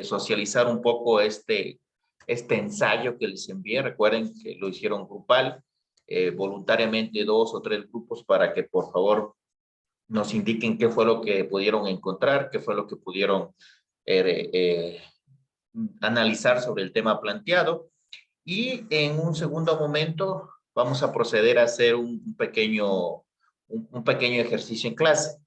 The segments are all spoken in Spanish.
socializar un poco este ensayo que les envié. Recuerden que lo hicieron grupal, voluntariamente 2 o 3 grupos para que por favor nos indiquen qué fue lo que pudieron encontrar, qué fue lo que pudieron analizar sobre el tema planteado. Y en un segundo momento vamos a proceder a hacer un pequeño ejercicio en clase.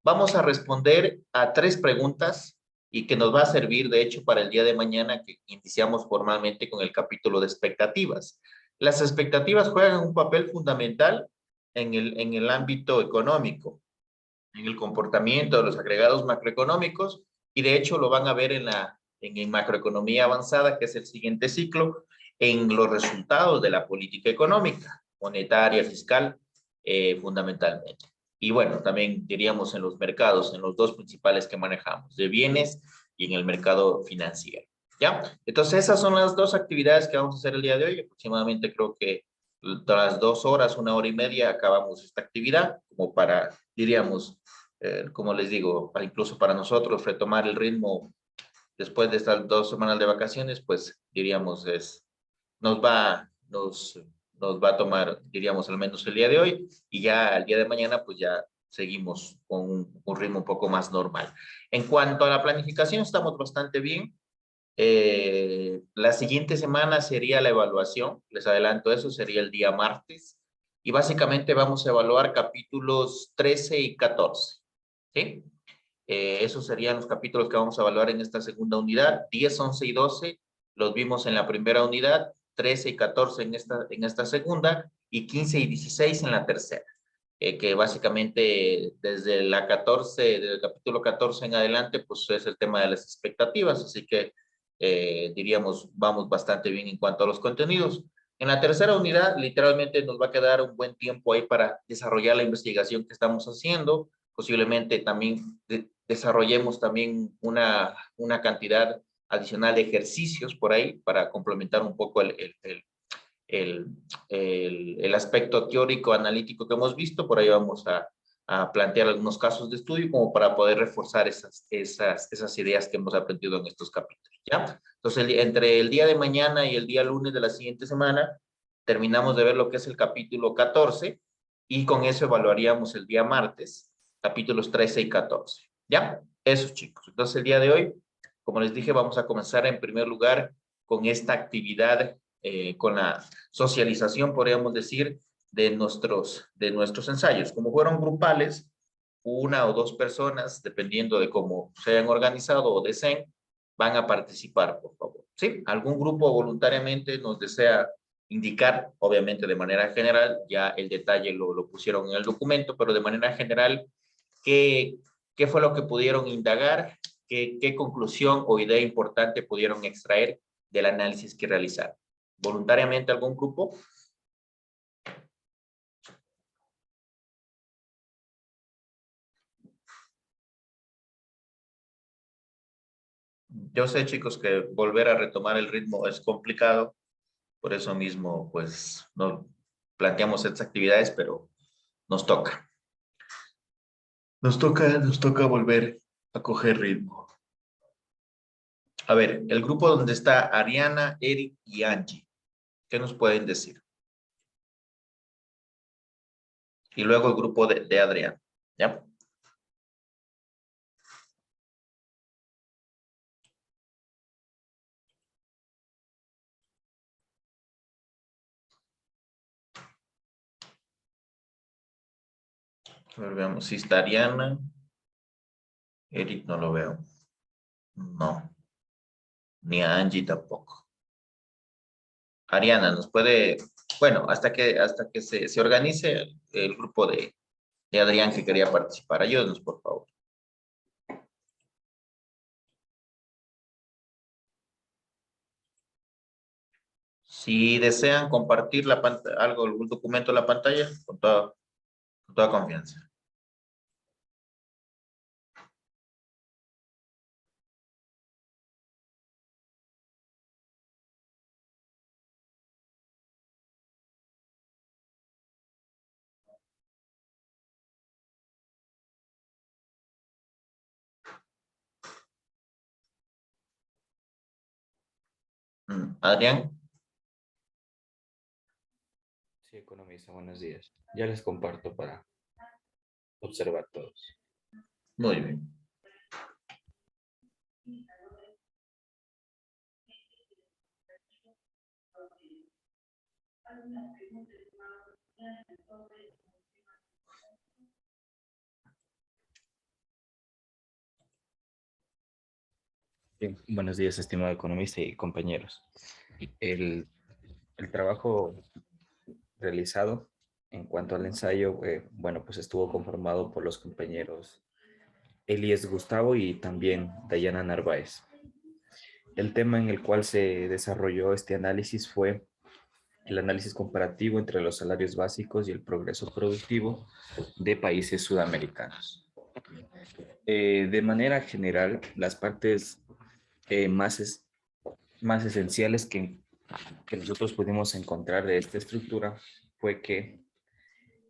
Vamos a responder a 3 preguntas y que nos va a servir, de hecho, para el día de mañana que iniciamos formalmente con el capítulo de expectativas. Las expectativas juegan un papel fundamental en el ámbito económico, en el comportamiento de los agregados macroeconómicos, y de hecho lo van a ver en macroeconomía avanzada, que es el siguiente ciclo, en los resultados de la política económica, monetaria, fiscal, fundamentalmente. Y bueno, también diríamos en los mercados, en los 2 principales que manejamos, de bienes y en el mercado financiero. ¿Ya? Entonces esas son las 2 actividades que vamos a hacer el día de hoy. Aproximadamente creo que tras 2 horas, 1 hora y media, acabamos esta actividad, como para, diríamos, como les digo, incluso para nosotros retomar el ritmo después de estas 2 semanas de vacaciones, pues diríamos, nos va a tomar, diríamos, al menos el día de hoy, y ya el día de mañana, pues ya seguimos con un ritmo un poco más normal. En cuanto a la planificación, estamos bastante bien. La siguiente semana sería la evaluación, les adelanto eso, sería el día martes, y básicamente vamos a evaluar capítulos 13 y 14, ¿sí? Esos serían los capítulos que vamos a evaluar en esta segunda unidad. 10, 11 y 12 los vimos en la primera unidad, 13 y 14 en esta segunda, y 15 y 16 en la tercera. Que básicamente desde desde el capítulo 14 en adelante, pues es el tema de las expectativas, así que diríamos, vamos bastante bien en cuanto a los contenidos. En la tercera unidad, literalmente nos va a quedar un buen tiempo ahí para desarrollar la investigación que estamos haciendo. Posiblemente también desarrollemos también una cantidad adicional de ejercicios por ahí para complementar un poco el, el aspecto teórico analítico que hemos visto. Por ahí vamos a plantear algunos casos de estudio como para poder reforzar esas ideas que hemos aprendido en estos capítulos, ¿ya? Entonces, entre el día de mañana y el día lunes de la siguiente semana, terminamos de ver lo que es el capítulo 14 y con eso evaluaríamos el día martes, capítulos 13 y 14, ¿ya? Esos, chicos. Entonces, el día de hoy, como les dije, vamos a comenzar en primer lugar con esta actividad, con la socialización, podríamos decir, de nuestros ensayos. Como fueron grupales, 1 o 2 personas, dependiendo de cómo se hayan organizado o deseen, van a participar, por favor. ¿Sí? Algún grupo voluntariamente nos desea indicar, obviamente de manera general, ya el detalle lo pusieron en el documento, pero de manera general, ¿qué fue lo que pudieron indagar? ¿Qué conclusión o idea importante pudieron extraer del análisis que realizaron? ¿Voluntariamente algún grupo? Yo sé, chicos, que volver a retomar el ritmo es complicado, por eso mismo, pues, no planteamos estas actividades, pero nos toca. Nos toca volver a coger ritmo. A ver, el grupo donde está Ariana, Eric y Angie, ¿qué nos pueden decir? Y luego el grupo de Adrián, ¿ya? A ver, veamos, si está Ariana, Eric no lo veo. No, ni a Angie tampoco. Ariana, nos puede, bueno, hasta que se organice el grupo de Adrián que quería participar. Ayúdenos, por favor. Si desean compartir la algo, algún documento en la pantalla, con toda confianza. Adrián. Sí, economista, buenos días. Ya les comparto para observar todos. Muy bien. Bien, buenos días, estimado economista y compañeros. El, el trabajo realizado en cuanto al ensayo, bueno, pues estuvo conformado por los compañeros Elías Gustavo y también Dayana Narváez. El tema en el cual se desarrolló este análisis fue el análisis comparativo entre los salarios básicos y el progreso productivo de países sudamericanos. De manera general, las partes más esenciales que nosotros pudimos encontrar de esta estructura fue que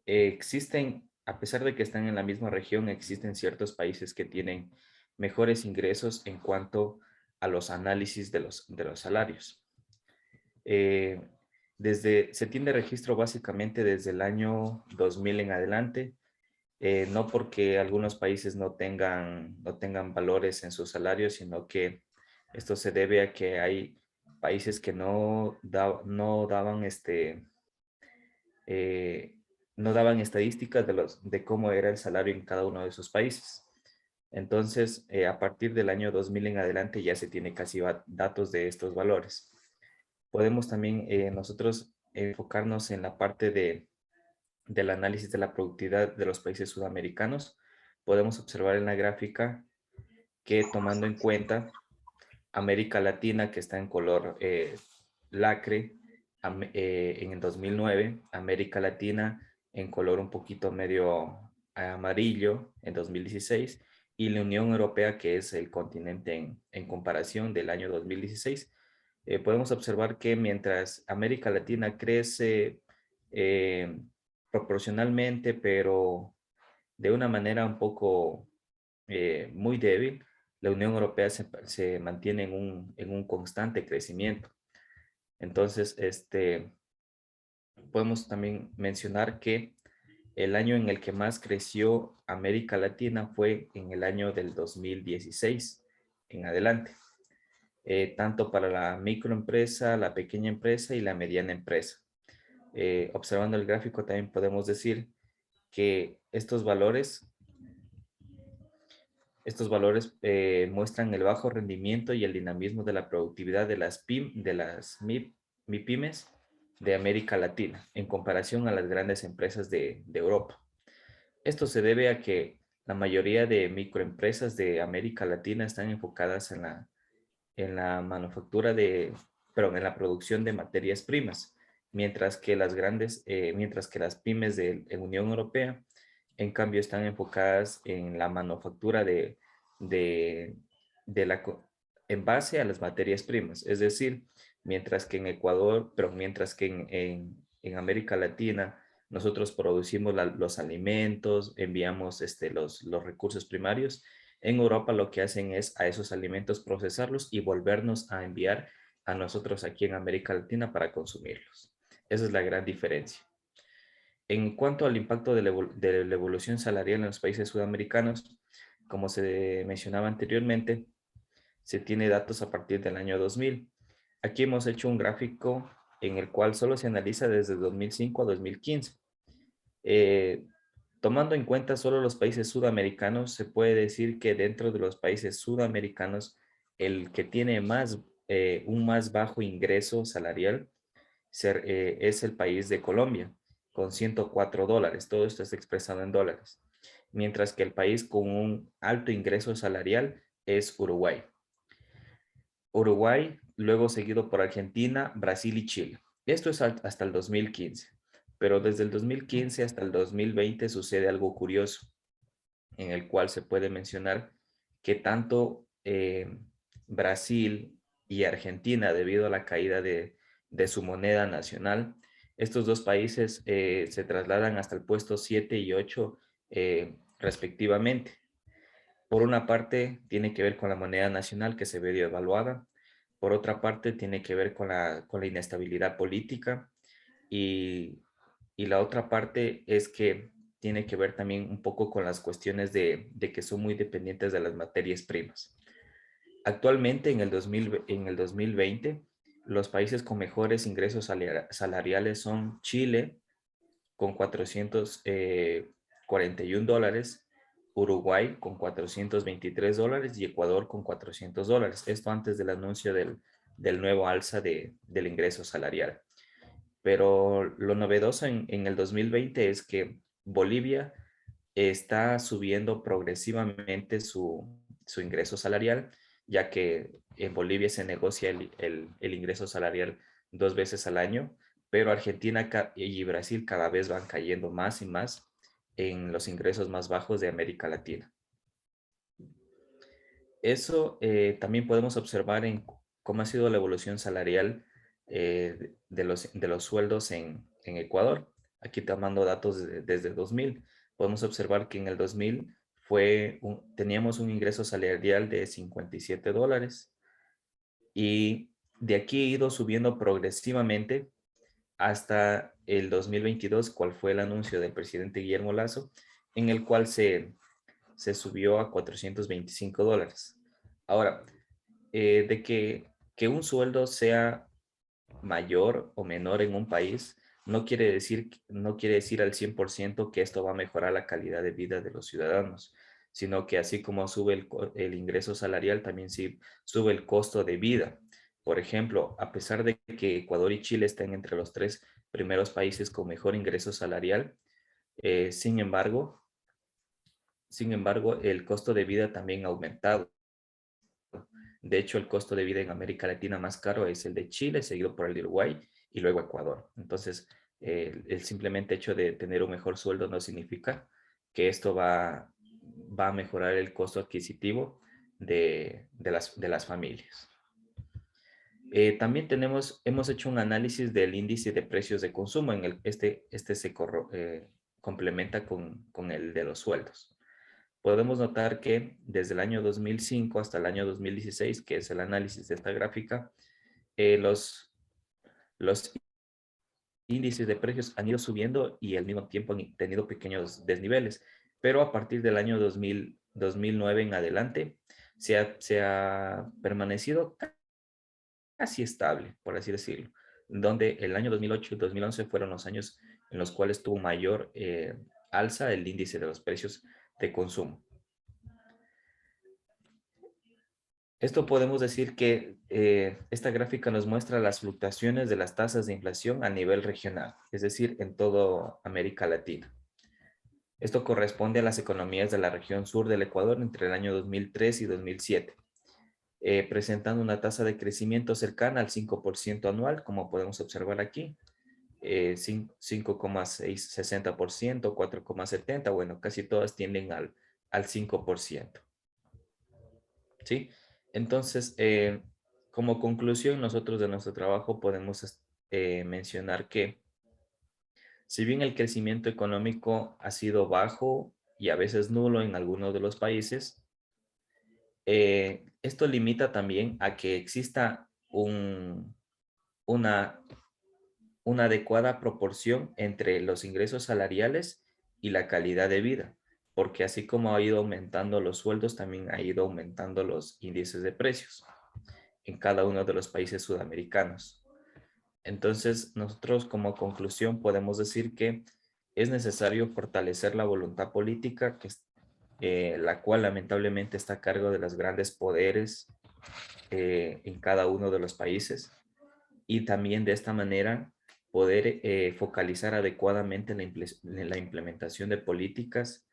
existen, a pesar de que están en la misma región, existen ciertos países que tienen mejores ingresos en cuanto a los análisis de los salarios. Eh, se tiene registro básicamente desde el año 2000 en adelante, no porque algunos países no tengan valores en sus salarios, sino que esto se debe a que hay países que no daban eh, no daban estadísticas de cómo era el salario en cada uno de esos países. Entonces, a partir del año 2000 en adelante ya se tiene casi datos de estos valores. Podemos también nosotros enfocarnos en la parte del análisis de la productividad de los países sudamericanos. Podemos observar en la gráfica que tomando en cuenta América Latina, que está en color lacre, en el 2009, América Latina en color un poquito medio amarillo en 2016, y la Unión Europea, que es el continente en comparación del año 2016. Podemos observar que mientras América Latina crece eh, proporcionalmente, pero de una manera un poco muy débil, la Unión Europea se mantiene en un constante crecimiento. Entonces, podemos también mencionar que el año en el que más creció América Latina fue en el año del 2016 en adelante, tanto para la microempresa, la pequeña empresa y la mediana empresa. Observando el gráfico también podemos decir que estos valores muestran el bajo rendimiento y el dinamismo de la productividad de las MIPIMES de América Latina en comparación a las grandes empresas de Europa. Esto se debe a que la mayoría de microempresas de América Latina están enfocadas en la manufactura perdón, en la producción de materias primas, mientras que las pymes en Unión Europea, en cambio, están enfocadas en la manufactura de, de la, en base a las materias primas. Es decir, mientras que en Ecuador, pero mientras que en América Latina, nosotros producimos los alimentos, enviamos los recursos primarios. En Europa lo que hacen es a esos alimentos procesarlos y volvernos a enviar a nosotros aquí en América Latina para consumirlos. Esa es la gran diferencia. En cuanto al impacto de la evolución salarial en los países sudamericanos, como se mencionaba anteriormente, se tiene datos a partir del año 2000. Aquí hemos hecho un gráfico en el cual solo se analiza desde 2005 a 2015. Eh, Tomando en cuenta solo los países sudamericanos, se puede decir que dentro de los países sudamericanos, el que tiene un más bajo ingreso salarial es el país de Colombia, con $104. Todo esto es expresado en dólares. Mientras que el país con un alto ingreso salarial es Uruguay. Uruguay, luego seguido por Argentina, Brasil y Chile. Esto es hasta el 2015. Pero desde el 2015 hasta el 2020 sucede algo curioso, en el cual se puede mencionar que tanto Brasil y Argentina, debido a la caída de su moneda nacional, estos dos países se trasladan hasta el puesto 7 y 8 respectivamente. Por una parte, tiene que ver con la moneda nacional que se ve devaluada. Por otra parte, tiene que ver con la inestabilidad política y, y la otra parte es que tiene que ver también un poco con las cuestiones de que son muy dependientes de las materias primas. Actualmente, en el 2020, los países con mejores ingresos salariales son Chile, con 441 dólares, Uruguay con 423 dólares y Ecuador con 400 dólares. Esto antes del anuncio del nuevo alza del ingreso salarial. Pero lo novedoso en el 2020 es que Bolivia está subiendo progresivamente su ingreso salarial, ya que en Bolivia se negocia el ingreso salarial 2 veces al año, pero Argentina y Brasil cada vez van cayendo más y más en los ingresos más bajos de América Latina. Eso también podemos observar en cómo ha sido la evolución salarial de los sueldos en Ecuador. Aquí tomando datos desde 2000, podemos observar que en el 2000 teníamos un ingreso salarial de 57 dólares y de aquí ha ido subiendo progresivamente hasta el 2022, cual fue el anuncio del presidente Guillermo Lazo, en el cual se subió a 425 dólares. Ahora, que un sueldo sea mayor o menor en un país, no quiere decir al 100% que esto va a mejorar la calidad de vida de los ciudadanos, sino que así como sube el ingreso salarial, también sí sube el costo de vida. Por ejemplo, a pesar de que Ecuador y Chile estén entre los 3 primeros países con mejor ingreso salarial, eh, sin embargo, sin embargo, el costo de vida también ha aumentado. De hecho, el costo de vida en América Latina más caro es el de Chile, seguido por el de Uruguay y luego Ecuador. Entonces, el simplemente hecho de tener un mejor sueldo no significa que esto va a mejorar el costo adquisitivo de las familias. También hemos hecho un análisis del índice de precios de consumo. Este complementa con el de los sueldos. Podemos notar que desde el año 2005 hasta el año 2016, que es el análisis de esta gráfica, los índices de precios han ido subiendo y al mismo tiempo han tenido pequeños desniveles. Pero a partir del año 2009 en adelante, se ha permanecido casi estable, por así decirlo, donde el año 2008 y 2011 fueron los años en los cuales tuvo mayor alza el índice de los precios de consumo. Esto podemos decir que esta gráfica nos muestra las fluctuaciones de las tasas de inflación a nivel regional, es decir, en toda América Latina. Esto corresponde a las economías de la región sur del Ecuador entre el año 2003 y 2007, presentando una tasa de crecimiento cercana al 5% anual, como podemos observar aquí, 5,60%, 4,70%, bueno, casi todas tienden al 5%. ¿Sí? Entonces, como conclusión, nosotros de nuestro trabajo podemos mencionar que si bien el crecimiento económico ha sido bajo y a veces nulo en algunos de los países, esto limita también a que exista una, una adecuada proporción entre los ingresos salariales y la calidad de vida, porque así como ha ido aumentando los sueldos, también ha ido aumentando los índices de precios en cada uno de los países sudamericanos. Entonces, nosotros como conclusión podemos decir que es necesario fortalecer la voluntad política, la cual lamentablemente está a cargo de los grandes poderes en cada uno de los países, y también de esta manera poder focalizar adecuadamente la implementación de políticas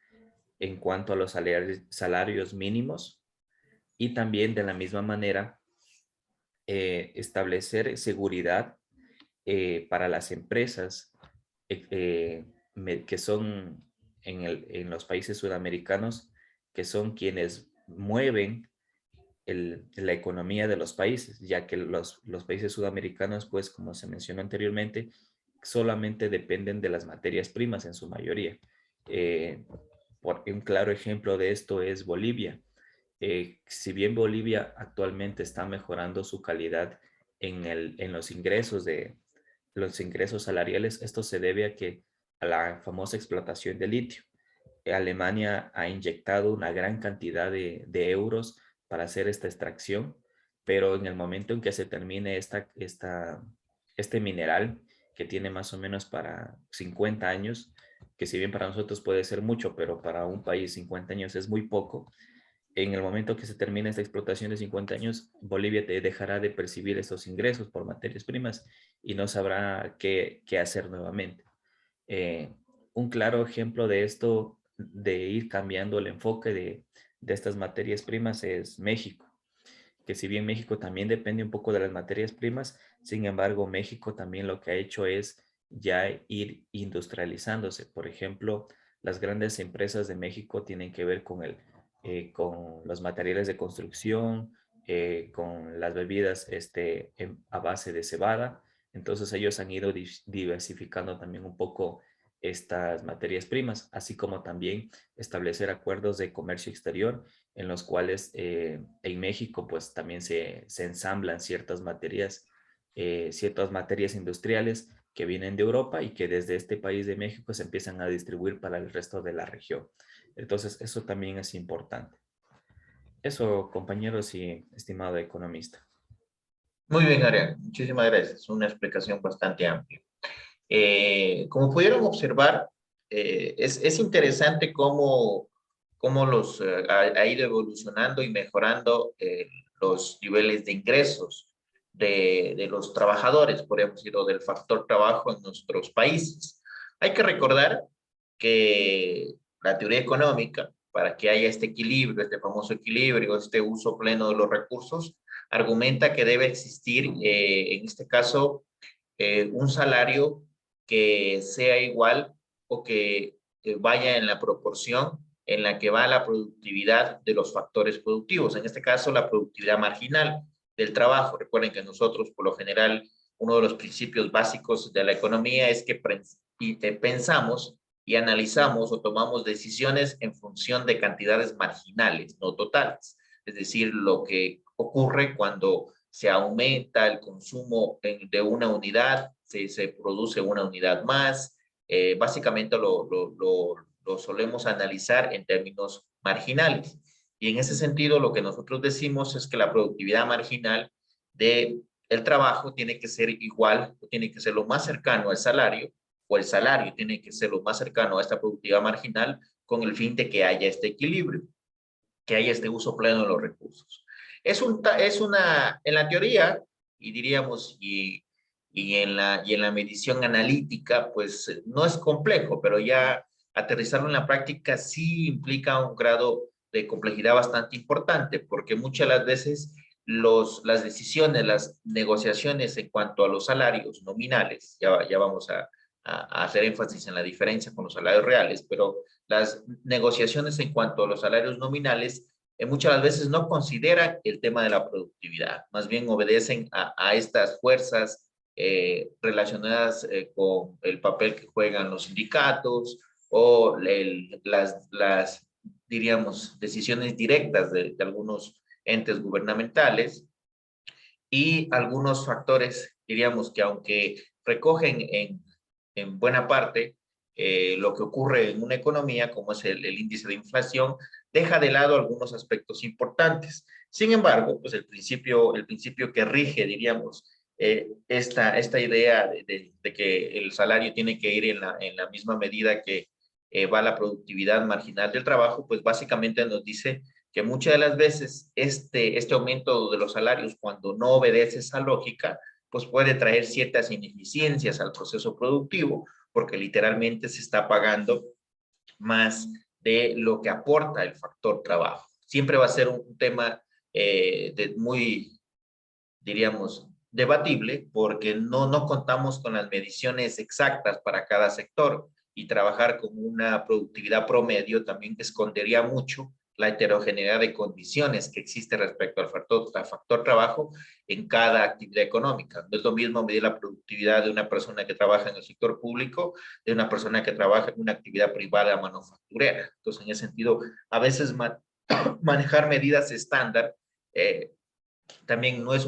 en cuanto a los salarios mínimos, y también de la misma manera establecer seguridad para las empresas que son en los países sudamericanos, que son quienes mueven la economía de los países, ya que los países sudamericanos, pues como se mencionó anteriormente, solamente dependen de las materias primas en su mayoría. Un claro ejemplo de esto es Bolivia. Si bien Bolivia actualmente está mejorando su calidad en los ingresos salariales, esto se debe a la famosa explotación de litio. Alemania ha inyectado una gran cantidad de euros para hacer esta extracción, pero en el momento en que se termine este mineral, que tiene más o menos para 50 años, que si bien para nosotros puede ser mucho, pero para un país 50 años es muy poco. En el momento que se termine esta explotación de 50 años, Bolivia te dejará de percibir esos ingresos por materias primas y no sabrá qué hacer nuevamente. Eh, un claro ejemplo de esto, de ir cambiando el enfoque de estas materias primas, es México, que si bien México también depende un poco de las materias primas, sin embargo, México también lo que ha hecho es ya ir industrializándose. Por ejemplo, las grandes empresas de México tienen que ver con los materiales de construcción, con las bebidas a base de cebada. Entonces ellos han ido diversificando también un poco estas materias primas, así como también establecer acuerdos de comercio exterior en los cuales en México pues también se ensamblan ciertas materias industriales que vienen de Europa y que desde este país de México se empiezan a distribuir para el resto de la región. Entonces eso también es importante. Eso, compañeros y estimado economista. Muy bien, Ariel. Muchísimas gracias. Una explicación bastante amplia. Como pudieron observar, es interesante cómo ha ido evolucionando y mejorando los niveles de ingresos de los trabajadores, por ejemplo, del factor trabajo en nuestros países. Hay que recordar que la teoría económica, para que haya este equilibrio, este famoso equilibrio, este uso pleno de los recursos, argumenta que debe existir, en este caso, un salario que sea igual o que vaya en la proporción en la que va la productividad de los factores productivos. En este caso, la productividad marginal del trabajo. Recuerden que nosotros, por lo general, uno de los principios básicos de la economía es que pensamos y analizamos o tomamos decisiones en función de cantidades marginales, no totales. Es decir, lo que ocurre cuando se aumenta el consumo de una unidad, se produce una unidad más. Básicamente lo solemos analizar en términos marginales. Y en ese sentido, lo que nosotros decimos es que la productividad marginal del trabajo tiene que ser igual, tiene que ser lo más cercano al salario, o el salario tiene que ser lo más cercano a esta productividad marginal, con el fin de que haya este equilibrio, que haya este uso pleno de los recursos. En la teoría, y diríamos, y en la medición analítica, pues no es complejo, pero ya aterrizarlo en la práctica sí implica un grado de complejidad bastante importante, porque muchas de las veces las decisiones, las negociaciones en cuanto a los salarios nominales, ya vamos a hacer énfasis en la diferencia con los salarios reales, pero las negociaciones en cuanto a los salarios nominales muchas veces no consideran el tema de la productividad, más bien obedecen a estas fuerzas relacionadas con el papel que juegan los sindicatos o diríamos, decisiones directas de algunos entes gubernamentales y algunos factores, diríamos, que aunque recogen en buena parte lo que ocurre en una economía, como es el índice de inflación, deja de lado algunos aspectos importantes. Sin embargo, pues el principio que rige, diríamos, esta idea de que el salario tiene que ir en la misma medida que va la productividad marginal del trabajo, pues básicamente nos dice que muchas de las veces este aumento de los salarios, cuando no obedece esa lógica, pues puede traer ciertas ineficiencias al proceso productivo, porque literalmente se está pagando más de lo que aporta el factor trabajo. Siempre va a ser un tema muy, diríamos, debatible, porque no contamos con las mediciones exactas para cada sector y trabajar con una productividad promedio también escondería mucho la heterogeneidad de condiciones que existe respecto al factor trabajo en cada actividad económica. No es lo mismo medir la productividad de una persona que trabaja en el sector público de una persona que trabaja en una actividad privada manufacturera. Entonces, en ese sentido, a veces manejar medidas estándar, también no es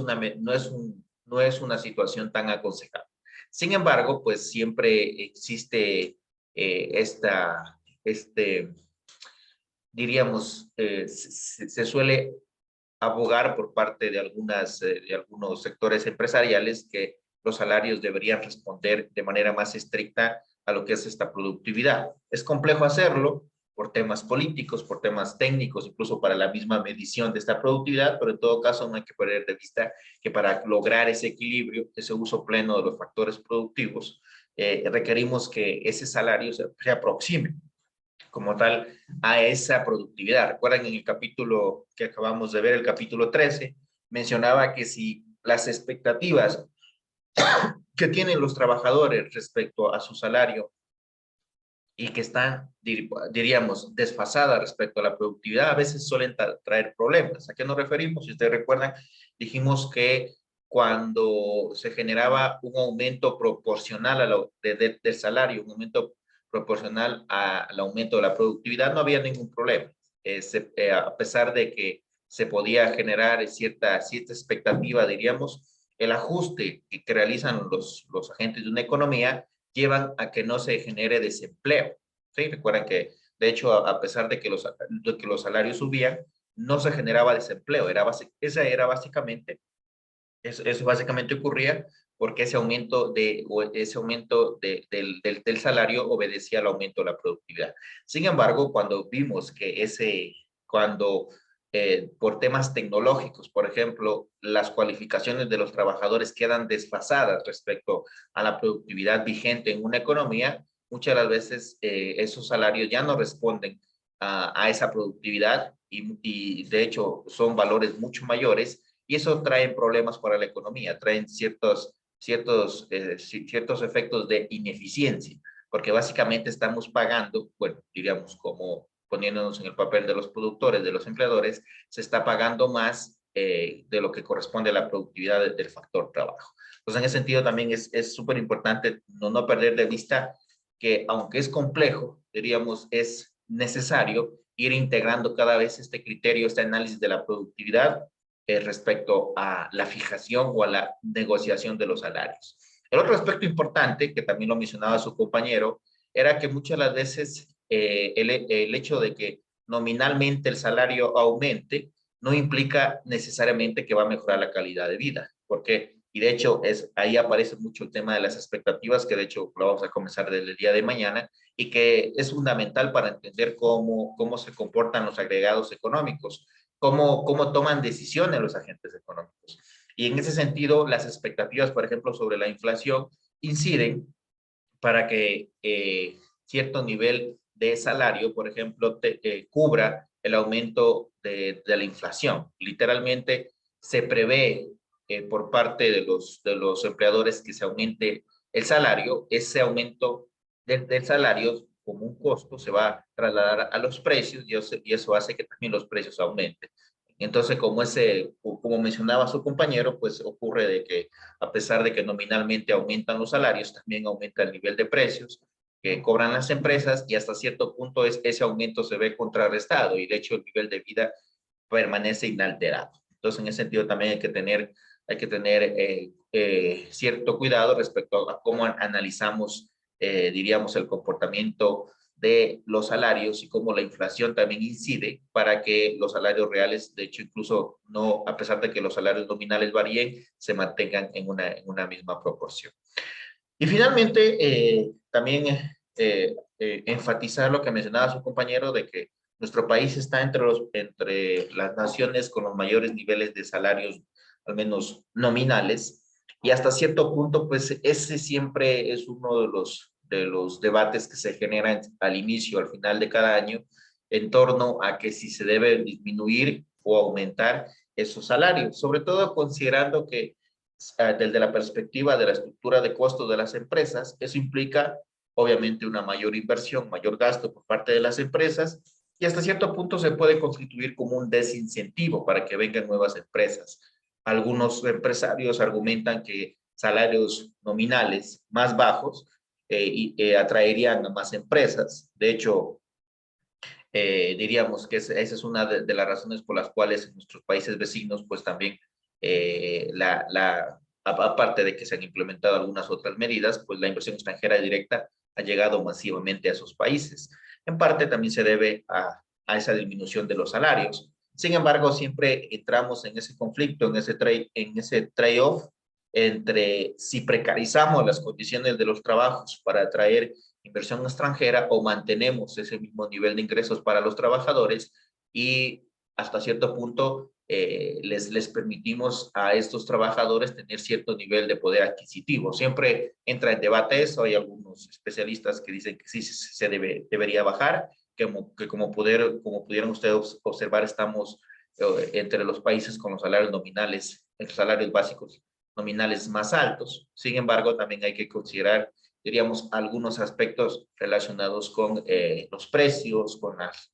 una situación tan aconsejable. Sin embargo, pues siempre existe diríamos, se suele abogar por parte de de algunos sectores empresariales que los salarios deberían responder de manera más estricta a lo que es esta productividad. Es complejo hacerlo por temas políticos, por temas técnicos, incluso para la misma medición de esta productividad, pero en todo caso no hay que perder de vista que para lograr ese equilibrio, ese uso pleno de los factores productivos, requerimos que ese salario se aproxime como tal a esa productividad. Recuerdan en el capítulo que acabamos de ver, el capítulo 13, mencionaba que si las expectativas que tienen los trabajadores respecto a su salario y que están, diríamos, desfasadas respecto a la productividad, a veces suelen traer problemas. ¿A qué nos referimos? Si ustedes recuerdan, dijimos que cuando se generaba un aumento proporcional del salario, un aumento proporcional al aumento de la productividad, no había ningún problema. A pesar de que se podía generar cierta expectativa, diríamos, el ajuste que realizan los agentes de una economía llevan a que no se genere desempleo. ¿Sí? Recuerden que, de hecho, a pesar de que los salarios subían, no se generaba desempleo. Eso básicamente ocurría porque ese aumento del salario obedecía al aumento de la productividad. Sin embargo, cuando vimos que cuando por temas tecnológicos, por ejemplo, las cualificaciones de los trabajadores quedan desfasadas respecto a la productividad vigente en una economía, muchas de las veces esos salarios ya no responden a esa productividad y de hecho son valores mucho mayores y eso trae problemas para la economía, traen ciertos efectos de ineficiencia, porque básicamente estamos pagando, bueno, diríamos como poniéndonos en el papel de los productores, de los empleadores, se está pagando más de lo que corresponde a la productividad del factor trabajo. Entonces, en ese sentido también es súper importante no perder de vista que aunque es complejo, diríamos, es necesario ir integrando cada vez este criterio, este análisis de la productividad respecto a la fijación o a la negociación de los salarios. El otro aspecto importante, que también lo mencionaba su compañero, era que muchas de las veces el hecho de que nominalmente el salario aumente no implica necesariamente que va a mejorar la calidad de vida. ¿Por qué? Y de hecho, ahí aparece mucho el tema de las expectativas, que de hecho lo vamos a comenzar desde el día de mañana, y que es fundamental para entender cómo se comportan los agregados económicos, cómo toman decisiones los agentes económicos. Y en ese sentido, las expectativas, por ejemplo, sobre la inflación inciden para que cierto nivel de salario, por ejemplo, cubra el aumento de la inflación. Literalmente se prevé por parte de los empleadores que se aumente el salario. Ese aumento del salario como un costo se va a trasladar a los precios y eso hace que también los precios aumenten. Entonces, como mencionaba su compañero, pues ocurre de que a pesar de que nominalmente aumentan los salarios, también aumenta el nivel de precios que cobran las empresas y hasta cierto punto ese aumento se ve contrarrestado y de hecho el nivel de vida permanece inalterado. Entonces, en ese sentido también hay que tener cierto cuidado respecto a cómo analizamos, diríamos, el comportamiento de los salarios y cómo la inflación también incide para que los salarios reales, de hecho, incluso no, a pesar de que los salarios nominales varíen, se mantengan en una misma proporción. Y finalmente, también enfatizar lo que mencionaba su compañero de que nuestro país está entre las naciones con los mayores niveles de salarios, al menos nominales, y hasta cierto punto, pues ese siempre es uno de los debates que se generan al inicio, al final de cada año, en torno a que si se debe disminuir o aumentar esos salarios, sobre todo considerando que desde la perspectiva de la estructura de costos de las empresas, eso implica obviamente una mayor inversión, mayor gasto por parte de las empresas y hasta cierto punto se puede constituir como un desincentivo para que vengan nuevas empresas. Algunos empresarios argumentan que salarios nominales más bajos atraerían a más empresas. De hecho, Diríamos que esa es una de las razones por las cuales en nuestros países vecinos, pues también, aparte de que se han implementado algunas otras medidas, pues la inversión extranjera directa ha llegado masivamente a esos países. En parte también se debe a esa disminución de los salarios. Sin embargo, siempre entramos en ese conflicto, en ese trade-off entre si precarizamos las condiciones de los trabajos para atraer inversión extranjera o mantenemos ese mismo nivel de ingresos para los trabajadores y hasta cierto punto les permitimos a estos trabajadores tener cierto nivel de poder adquisitivo. Siempre entra en debate eso, hay algunos especialistas que dicen que sí debería bajar, que como pudieron ustedes observar, estamos entre los países con los salarios nominales, los salarios básicos nominales más altos. Sin embargo, también hay que considerar, diríamos, algunos aspectos relacionados con los precios,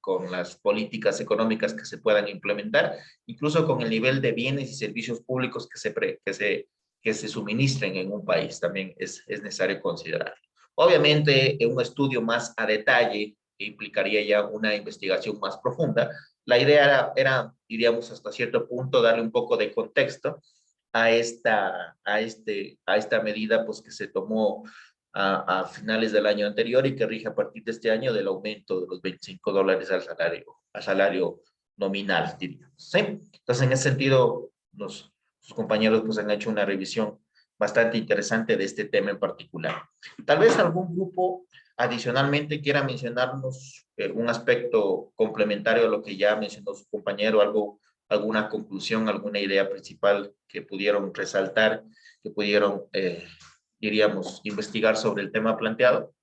con las políticas económicas que se puedan implementar, incluso con el nivel de bienes y servicios públicos que se suministren en un país, también es necesario considerar. Obviamente, un estudio más a detalle implicaría ya una investigación más profunda. La idea diríamos, hasta cierto punto, darle un poco de contexto a esta medida pues, que se tomó a finales del año anterior y que rige a partir de este año del aumento de los $25 al salario nominal, diríamos. ¿Sí? Entonces, en ese sentido, sus compañeros pues, han hecho una revisión bastante interesante de este tema en particular. Tal vez algún grupo adicionalmente quiera mencionarnos un aspecto complementario a lo que ya mencionó su compañero, alguna conclusión, alguna idea principal que pudieron resaltar, que pudieron, diríamos, investigar sobre el tema planteado.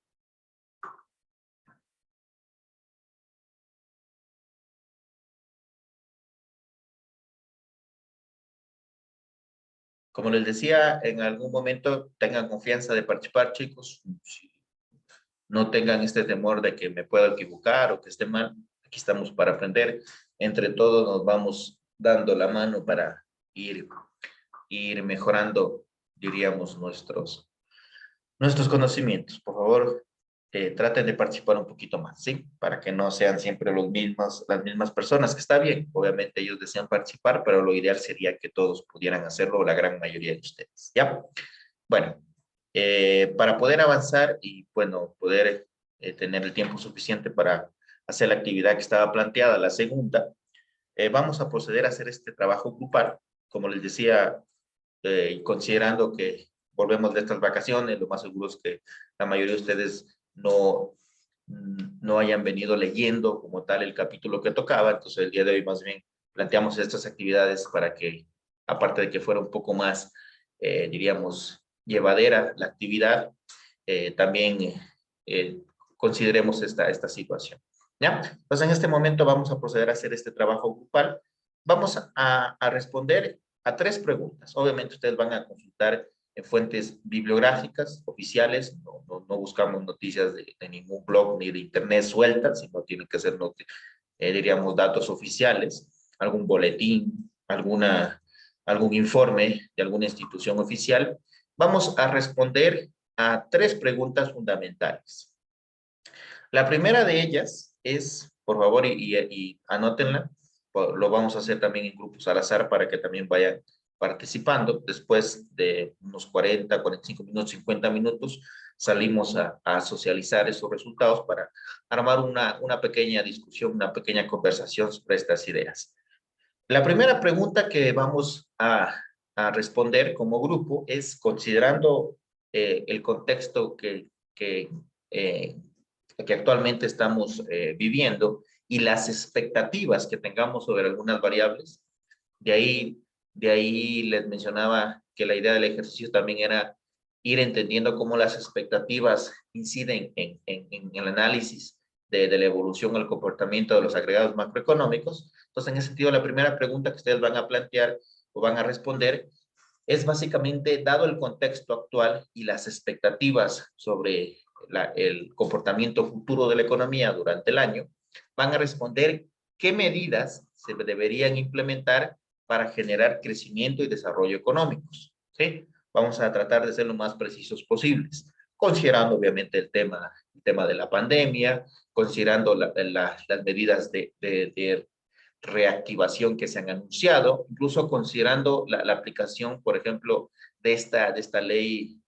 Como les decía, en algún momento tengan confianza de participar, chicos. No tengan este temor de que me pueda equivocar o que esté mal. Aquí estamos para aprender. Entre todos nos vamos dando la mano para ir mejorando, diríamos, nuestros conocimientos. Por favor, traten de participar un poquito más, ¿sí? Para que no sean siempre las mismas personas, que está bien. Obviamente ellos desean participar, pero lo ideal sería que todos pudieran hacerlo, la gran mayoría de ustedes, ¿ya? Bueno, para poder avanzar y, bueno, poder tener el tiempo suficiente para hacer la actividad que estaba planteada, la segunda, vamos a proceder a hacer este trabajo grupal. Como les decía, considerando que volvemos de estas vacaciones, lo más seguro es que la mayoría de ustedes no hayan venido leyendo como tal el capítulo que tocaba, entonces el día de hoy más bien planteamos estas actividades para que, aparte de que fuera un poco más, diríamos, llevadera la actividad, también consideremos esta situación. ¿Ya? Entonces en este momento vamos a proceder a hacer este trabajo grupal. Vamos a responder a 3 preguntas. Obviamente ustedes van a consultar en fuentes bibliográficas oficiales, no buscamos noticias de ningún blog ni de internet sueltas, sino tienen que ser, diríamos, datos oficiales, algún boletín, algún informe de alguna institución oficial. Vamos a responder a 3 preguntas fundamentales. La primera de ellas es, por favor, y anótenla, lo vamos a hacer también en grupos al azar para que también vayan participando. Después de unos 40, 45 minutos, 50 minutos, salimos a socializar esos resultados para armar una pequeña discusión, una pequeña conversación sobre estas ideas. La primera pregunta que vamos a responder como grupo es, considerando el contexto que actualmente estamos viviendo y las expectativas que tengamos sobre algunas variables. De ahí les mencionaba que la idea del ejercicio también era ir entendiendo cómo las expectativas inciden en el análisis de la evolución o el comportamiento de los agregados macroeconómicos. Entonces, en ese sentido, la primera pregunta que ustedes van a plantear o van a responder es básicamente, dado el contexto actual y las expectativas sobre el comportamiento futuro de la economía durante el año, van a responder qué medidas se deberían implementar para generar crecimiento y desarrollo económicos. ¿Sí? Vamos a tratar de ser lo más precisos posibles, considerando obviamente el tema el tema de la pandemia, considerando las medidas de reactivación que se han anunciado, incluso considerando la aplicación, por ejemplo, de esta ley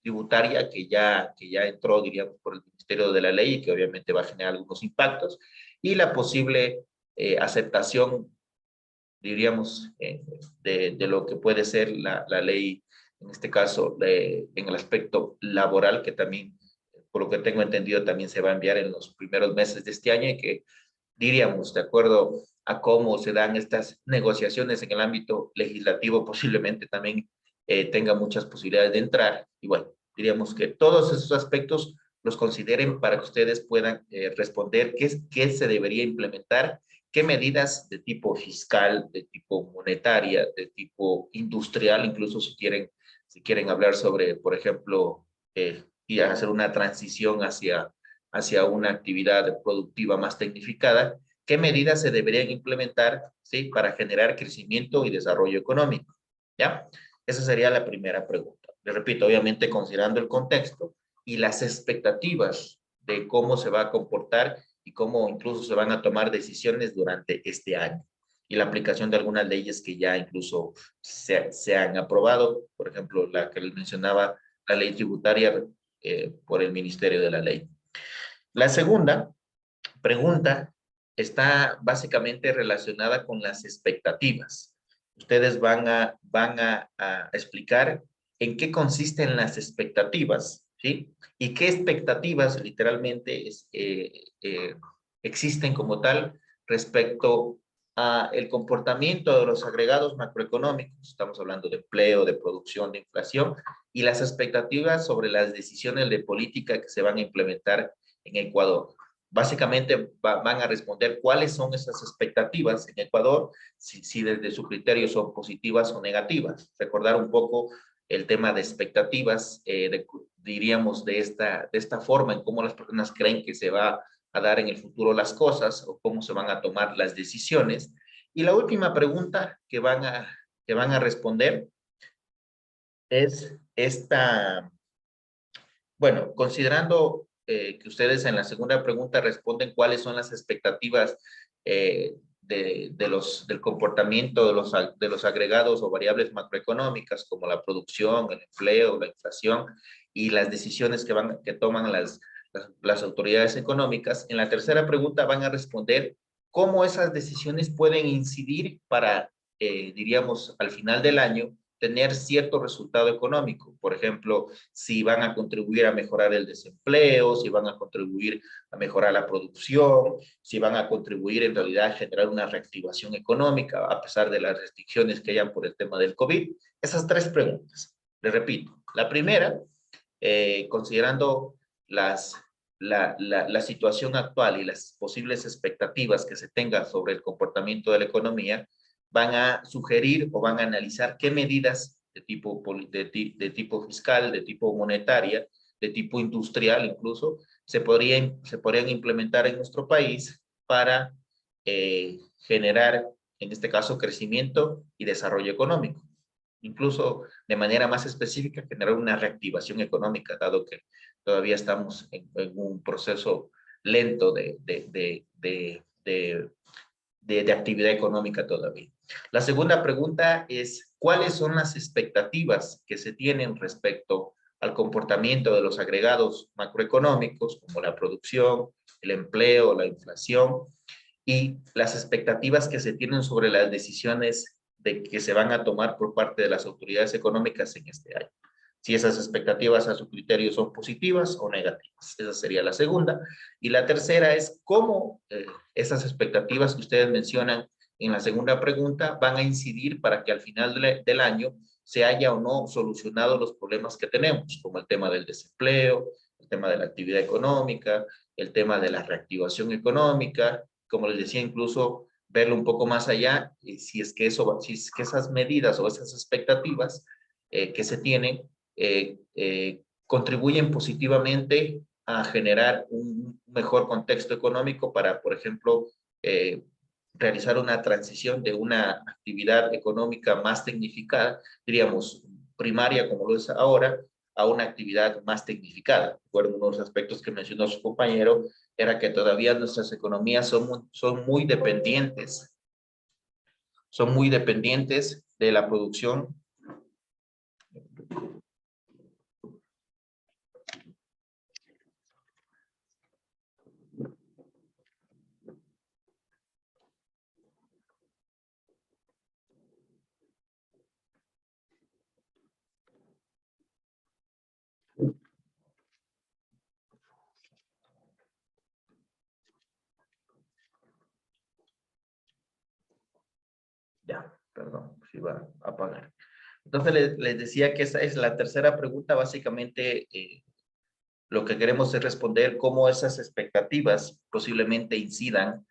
tributaria que ya entró, diríamos, por el Ministerio de la Ley y que obviamente va a generar algunos impactos, y la posible aceptación, diríamos, de lo que puede ser la ley, en este caso, en el aspecto laboral, que también, por lo que tengo entendido, también se va a enviar en los primeros meses de este año y que diríamos, de acuerdo a cómo se dan estas negociaciones en el ámbito legislativo, posiblemente también tenga muchas posibilidades de entrar. Y bueno, diríamos que todos esos aspectos los consideren para que ustedes puedan responder qué se debería implementar, qué medidas de tipo fiscal, de tipo monetaria, de tipo industrial, incluso si quieren hablar sobre, por ejemplo, y hacer una transición hacia una actividad productiva más tecnificada, ¿qué medidas se deberían implementar, ¿sí?, para generar crecimiento y desarrollo económico? ¿Ya? Esa sería la primera pregunta. Le repito, obviamente considerando el contexto y las expectativas de cómo se va a comportar y cómo incluso se van a tomar decisiones durante este año. Y la aplicación de algunas leyes que ya incluso se han aprobado, por ejemplo, la que les mencionaba, la ley tributaria por el Ministerio de la Ley. La segunda pregunta está básicamente relacionada con las expectativas. Ustedes van a explicar en qué consisten las expectativas, ¿sí? Y qué expectativas literalmente existen como tal respecto a el comportamiento de los agregados macroeconómicos. Estamos hablando de empleo, de producción, de inflación, y las expectativas sobre las decisiones de política que se van a implementar en Ecuador. Básicamente van a responder cuáles son esas expectativas en Ecuador, si desde su criterio son positivas o negativas. Recordar un poco el tema de expectativas, diríamos de esta forma, en cómo las personas creen que se va a dar en el futuro las cosas o cómo se van a tomar las decisiones. Y la última pregunta que van a responder es esta, bueno, considerando que ustedes en la segunda pregunta responden cuáles son las expectativas del comportamiento de los agregados o variables macroeconómicas, como la producción, el empleo, la inflación y las decisiones que toman las autoridades económicas. En la tercera pregunta van a responder cómo esas decisiones pueden incidir para, diríamos, al final del año, tener cierto resultado económico. Por ejemplo, si van a contribuir a mejorar el desempleo, si van a contribuir a mejorar la producción, si van a contribuir en realidad a generar una reactivación económica a pesar de las restricciones que hayan por el tema del COVID. Esas tres preguntas. Les repito, la primera, considerando la situación actual y las posibles expectativas que se tengan sobre el comportamiento de la economía, van a sugerir o van a analizar qué medidas de tipo fiscal, de tipo monetaria, de tipo industrial incluso, se podrían implementar en nuestro país para generar, en este caso, crecimiento y desarrollo económico. Incluso de manera más específica, generar una reactivación económica, dado que todavía estamos en un proceso lento de actividad económica todavía. La segunda pregunta es, ¿cuáles son las expectativas que se tienen respecto al comportamiento de los agregados macroeconómicos, como la producción, el empleo, la inflación, y las expectativas que se tienen sobre las decisiones que se van a tomar por parte de las autoridades económicas en este año? Si esas expectativas a su criterio son positivas o negativas. Esa sería la segunda. Y la tercera es cómo esas expectativas que ustedes mencionan en la segunda pregunta van a incidir para que al final del año se haya o no solucionado los problemas que tenemos, como el tema del desempleo, el tema de la actividad económica, el tema de la reactivación económica, como les decía, incluso verlo un poco más allá, si es que esas medidas o esas expectativas que se tienen contribuyen positivamente a generar un mejor contexto económico para, por ejemplo, realizar una transición de una actividad económica más tecnificada, diríamos primaria como lo es ahora, a una actividad más tecnificada. Recuerden, uno de los aspectos que mencionó su compañero era que todavía nuestras economías son muy dependientes de la producción Ya, perdón, se iba a apagar. Entonces les decía que esa es la tercera pregunta. Básicamente, lo que queremos es responder cómo esas expectativas posiblemente incidan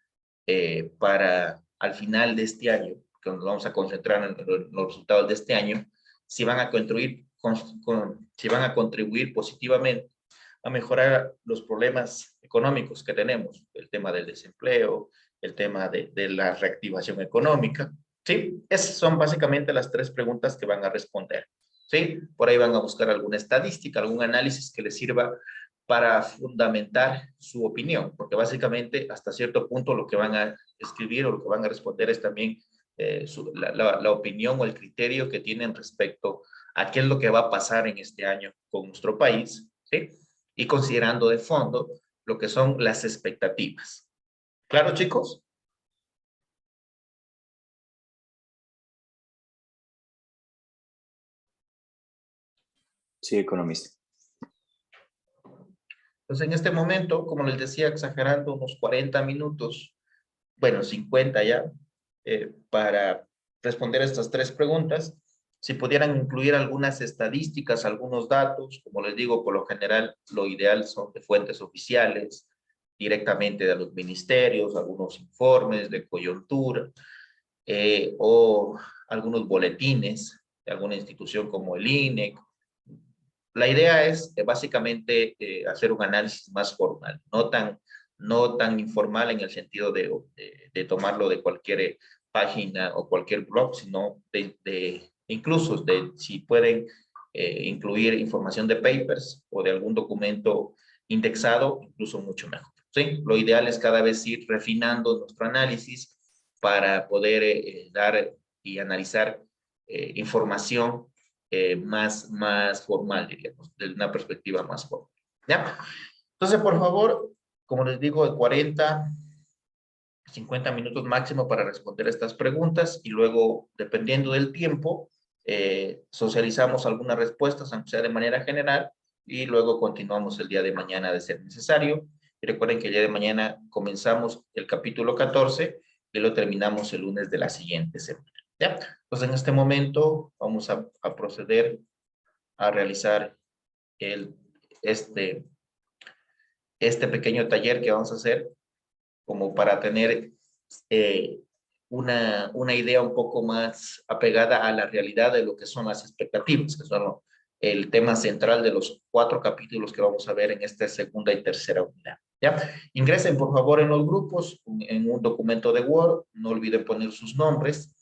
para al final de este año, que nos vamos a concentrar en los resultados de este año, si van a si van a contribuir positivamente a mejorar los problemas económicos que tenemos, el tema del desempleo, el tema de la reactivación económica. ¿Sí? Esas son básicamente las tres preguntas que van a responder. ¿Sí? Por ahí van a buscar alguna estadística, algún análisis que les sirva para fundamentar su opinión, porque básicamente hasta cierto punto lo que van a escribir o lo que van a responder es también la opinión o el criterio que tienen respecto a qué es lo que va a pasar en este año con nuestro país, ¿sí? Y considerando de fondo lo que son las expectativas. ¿Claro, chicos? Sí, economista. Entonces, en este momento, como les decía, exagerando unos 40 minutos, bueno, 50 ya, para responder estas tres preguntas. Si pudieran incluir algunas estadísticas, algunos datos, como les digo, por lo general, lo ideal son de fuentes oficiales, directamente de los ministerios, algunos informes de coyuntura, o algunos boletines de alguna institución como el INEC. La idea es básicamente hacer un análisis más formal, no tan informal en el sentido de tomarlo de cualquier página o cualquier blog, sino incluso si pueden incluir información de papers o de algún documento indexado, incluso mucho mejor. ¿Sí? Lo ideal es cada vez ir refinando nuestro análisis para poder dar y analizar información más formal, diríamos, desde una perspectiva más formal. ¿Ya? Entonces, por favor, como les digo, de 40 50 minutos máximo para responder estas preguntas y luego, dependiendo del tiempo, socializamos algunas respuestas, aunque sea de manera general, y luego continuamos el día de mañana de ser necesario. Y recuerden que el día de mañana comenzamos el capítulo 14 y lo terminamos el lunes de la siguiente semana. ¿Ya? Entonces, en este momento vamos a proceder a realizar este pequeño taller que vamos a hacer como para tener una idea un poco más apegada a la realidad de lo que son las expectativas, que son el tema central de los 4 capítulos que vamos a ver en esta segunda y tercera unidad. ¿Ya? Ingresen por favor en los grupos, en un documento de Word, no olviden poner sus nombres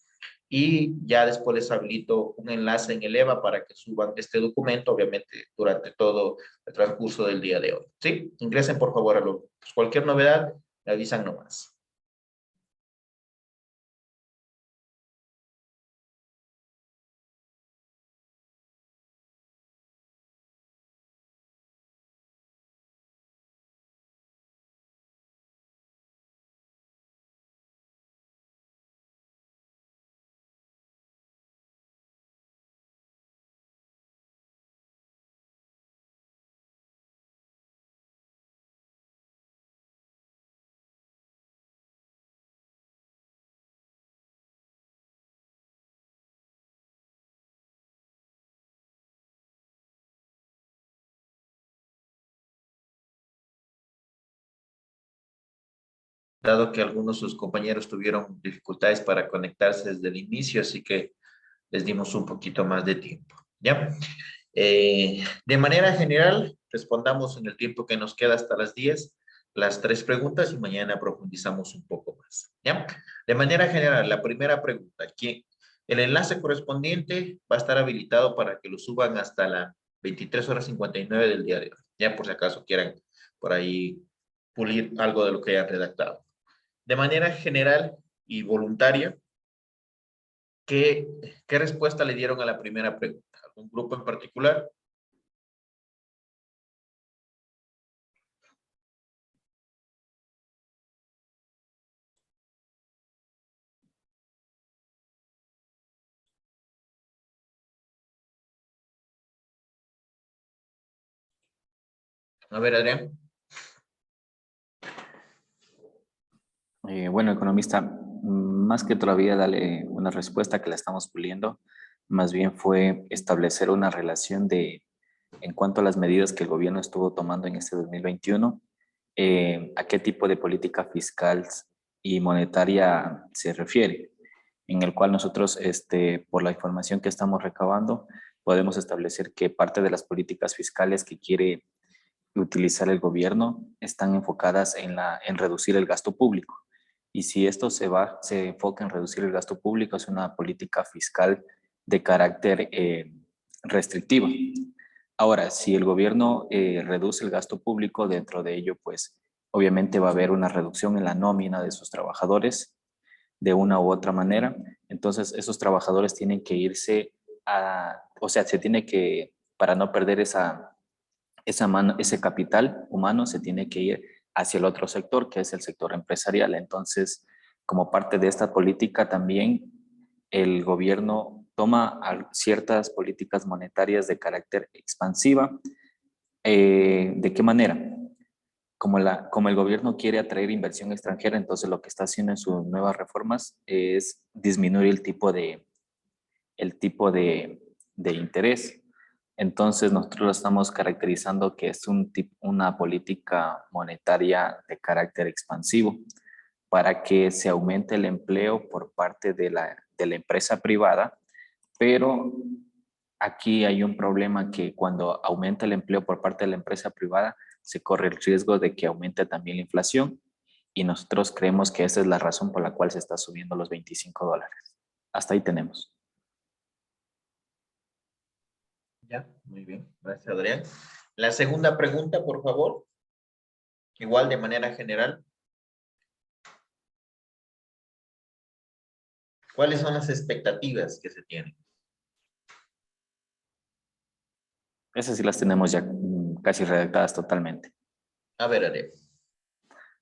y ya después les habilito un enlace en el EVA para que suban este documento, obviamente durante todo el transcurso del día de hoy. ¿Sí? Ingresen por favor a los grupos. Cualquier novedad, me avisan nomás. Dado que algunos de sus compañeros tuvieron dificultades para conectarse desde el inicio, así que les dimos un poquito más de tiempo, ¿ya? De manera general, respondamos en el tiempo que nos queda hasta las 10, las 3 preguntas y mañana profundizamos un poco más, ¿ya? De manera general, la primera pregunta, el enlace correspondiente va a estar habilitado para que lo suban hasta la 23 horas 59 del día de hoy. Ya por si acaso quieran por ahí pulir algo de lo que hayan redactado. De manera general y voluntaria, ¿qué respuesta le dieron a la primera pregunta? ¿Algún grupo en particular? A ver, Adrián. Bueno, economista, más que todavía darle una respuesta que la estamos puliendo, más bien fue establecer una relación en cuanto a las medidas que el gobierno estuvo tomando en este 2021, a qué tipo de política fiscal y monetaria se refiere, en el cual nosotros, por la información que estamos recabando, podemos establecer que parte de las políticas fiscales que quiere utilizar el gobierno están enfocadas en reducir el gasto público. Y si esto se enfoca en reducir el gasto público, es una política fiscal de carácter restrictiva. Ahora, si el gobierno reduce el gasto público, dentro de ello, pues obviamente va a haber una reducción en la nómina de sus trabajadores de una u otra manera. Entonces, esos trabajadores tienen que irse o sea, se tiene que, para no perder ese capital humano, se tiene que ir hacia el otro sector, que es el sector empresarial. Entonces, como parte de esta política también, el gobierno toma ciertas políticas monetarias de carácter expansiva. ¿De qué manera? Como el gobierno quiere atraer inversión extranjera, entonces lo que está haciendo en sus nuevas reformas es disminuir el tipo de interés. Entonces nosotros lo estamos caracterizando que es una política monetaria de carácter expansivo para que se aumente el empleo por parte de la empresa privada, pero aquí hay un problema que cuando aumenta el empleo por parte de la empresa privada, se corre el riesgo de que aumente también la inflación y nosotros creemos que esa es la razón por la cual se está subiendo los $25. Hasta ahí tenemos. Ya, muy bien. Gracias, Adrián. La segunda pregunta, por favor. Igual de manera general. ¿Cuáles son las expectativas que se tienen? Esas sí las tenemos ya casi redactadas totalmente. A ver, Adrián.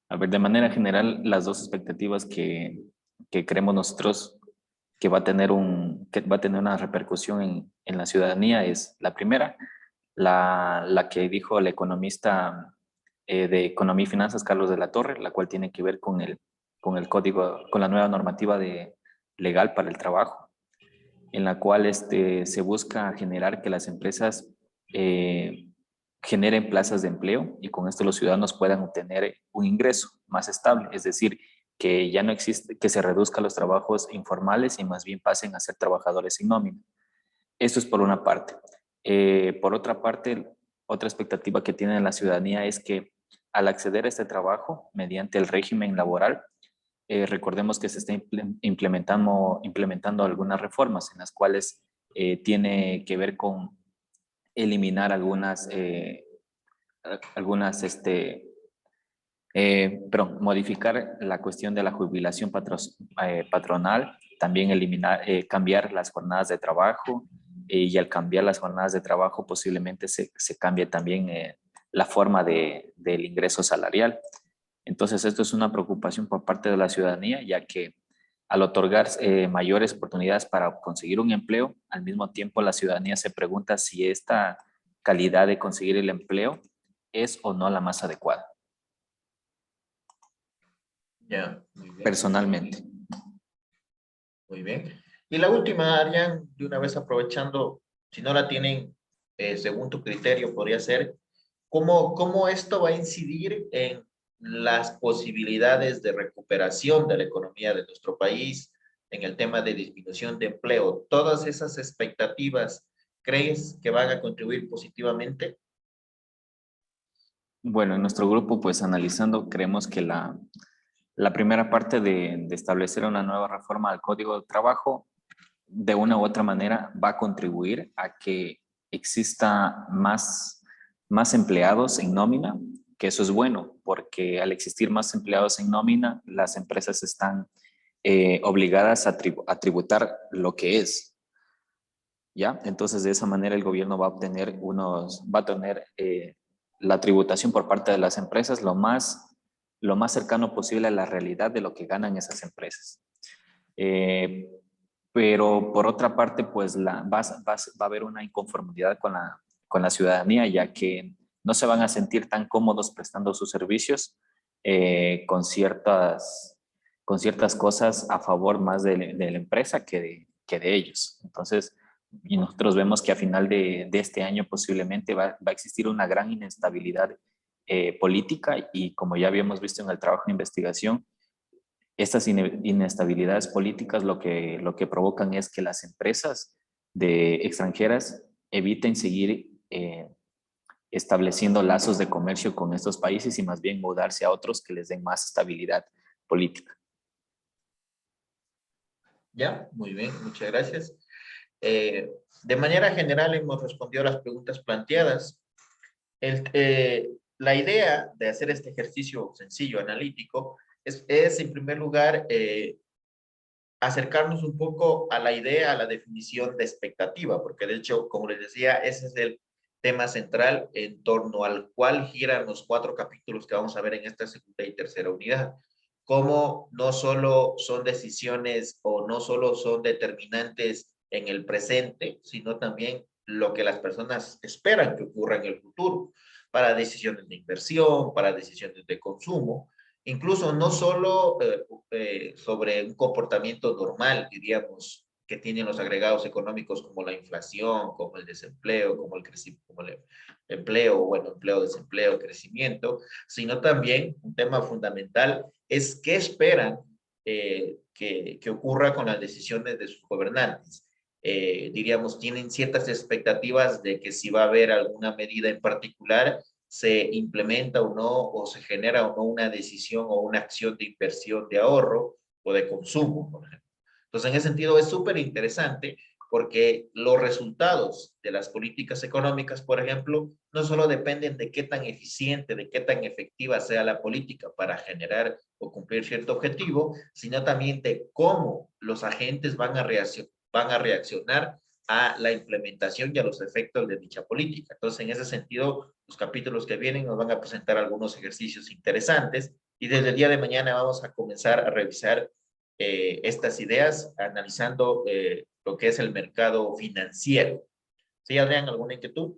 A ver, de manera general, las dos expectativas que creemos nosotros que va a tener una repercusión en la ciudadanía es la primera, la que dijo el economista de Economía y Finanzas, Carlos de la Torre, la cual tiene que ver con el código, con la nueva normativa legal para el trabajo, en la cual se busca generar que las empresas generen plazas de empleo y con esto los ciudadanos puedan obtener un ingreso más estable, es decir, que ya no existe, que se reduzcan los trabajos informales y más bien pasen a ser trabajadores sin nómina. Eso es por una parte. Por otra parte, otra expectativa que tiene la ciudadanía es que al acceder a este trabajo mediante el régimen laboral, recordemos que se está implementando algunas reformas en las cuales tiene que ver con eliminar modificar la cuestión de la jubilación patronal, también cambiar las jornadas de trabajo y al cambiar las jornadas de trabajo posiblemente se cambie también la forma del ingreso salarial. Entonces esto es una preocupación por parte de la ciudadanía, ya que al otorgar mayores oportunidades para conseguir un empleo, al mismo tiempo la ciudadanía se pregunta si esta calidad de conseguir el empleo es o no la más adecuada. Ya, muy bien. Personalmente. Muy bien. Y la última, Adrián, de una vez aprovechando, si no la tienen, según tu criterio, podría ser, ¿cómo esto va a incidir en las posibilidades de recuperación de la economía de nuestro país, en el tema de disminución de empleo? ¿Todas esas expectativas crees que van a contribuir positivamente? Bueno, en nuestro grupo, pues analizando, creemos que la primera parte de establecer una nueva reforma al Código de Trabajo, de una u otra manera, va a contribuir a que exista más empleados en nómina, que eso es bueno, porque al existir más empleados en nómina, las empresas están obligadas a tributar lo que es. ¿Ya? Entonces, de esa manera el gobierno va a tener la tributación por parte de las empresas lo más cercano posible a la realidad de lo que ganan esas empresas. Pero por otra parte, pues va a haber una inconformidad con la ciudadanía, ya que no se van a sentir tan cómodos prestando sus servicios con ciertas cosas a favor más de la empresa que de ellos. Entonces, y nosotros vemos que a final de este año posiblemente va a existir una gran inestabilidad política, y como ya habíamos visto en el trabajo de investigación, estas inestabilidades políticas lo que provocan es que las empresas extranjeras eviten seguir estableciendo lazos de comercio con estos países y más bien mudarse a otros que les den más estabilidad política. Ya, muy bien, muchas gracias. De manera general hemos respondido a las preguntas planteadas. La idea de hacer este ejercicio sencillo, analítico, es en primer lugar acercarnos un poco a la idea, a la definición de expectativa, porque de hecho, como les decía, ese es el tema central en torno al cual giran los 4 capítulos que vamos a ver en esta segunda y tercera unidad. Cómo no solo son decisiones o no solo son determinantes en el presente, sino también lo que las personas esperan que ocurra en el futuro, para decisiones de inversión, para decisiones de consumo, incluso no solo sobre un comportamiento normal, diríamos, que tienen los agregados económicos como la inflación, como el desempleo, como el empleo, bueno, empleo, desempleo, crecimiento, sino también un tema fundamental es qué esperan que ocurra con las decisiones de sus gobernantes. Diríamos, tienen ciertas expectativas de que si va a haber alguna medida en particular, se implementa o no, o se genera o no una decisión o una acción de inversión de ahorro o de consumo, por ejemplo. Entonces, en ese sentido es súper interesante porque los resultados de las políticas económicas, por ejemplo, no solo dependen de qué tan eficiente, de qué tan efectiva sea la política para generar o cumplir cierto objetivo, sino también de cómo los agentes van a reaccionar a la implementación y a los efectos de dicha política. Entonces, en ese sentido, los capítulos que vienen nos van a presentar algunos ejercicios interesantes y desde el día de mañana vamos a comenzar a revisar estas ideas analizando lo que es el mercado financiero. ¿Sí, Adrián, alguna inquietud?